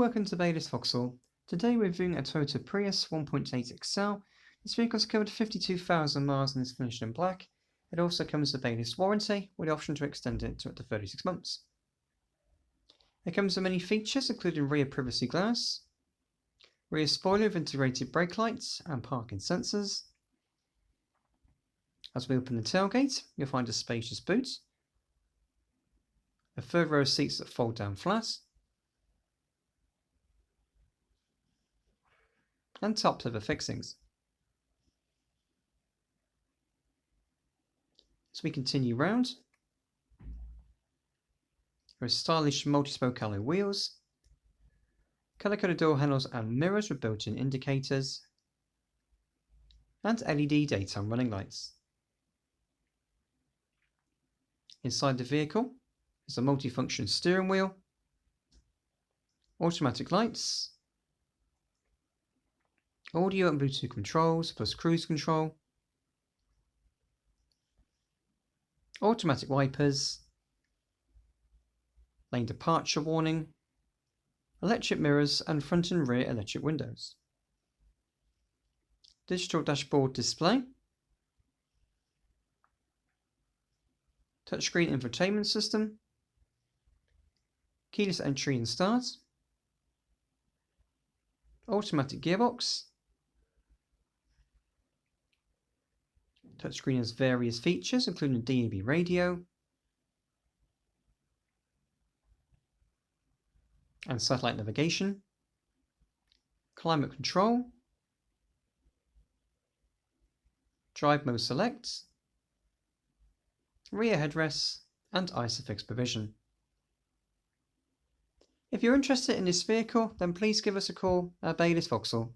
welcome to Baylis Vauxhall. Today we're reviewing a Toyota Prius 1.8 XL. This vehicle's covered 52,000 miles and is finished in black. It also comes with a Baylis warranty with the option to extend it to up to 36 months. It comes with many features including rear privacy glass, rear spoiler with integrated brake lights and parking sensors. As we open the tailgate, you'll find a spacious boot, a third row of seats that fold down flat, and top leather fixings. As we continue round, there are stylish multi-spoke alloy wheels, colour-coded door handles and mirrors with built-in indicators, and LED daytime running lights. Inside the vehicle is a multifunction steering wheel, automatic lights, audio and Bluetooth controls plus cruise control, automatic wipers, lane departure warning, electric mirrors and front and rear electric windows, digital dashboard display, touchscreen infotainment system, keyless entry and start, automatic gearbox. Touchscreen has various features including DAB radio and satellite navigation, climate control, drive mode select, rear headrests and ISOFIX provision. If you're interested in this vehicle, then please give us a call at Baylis Vauxhall.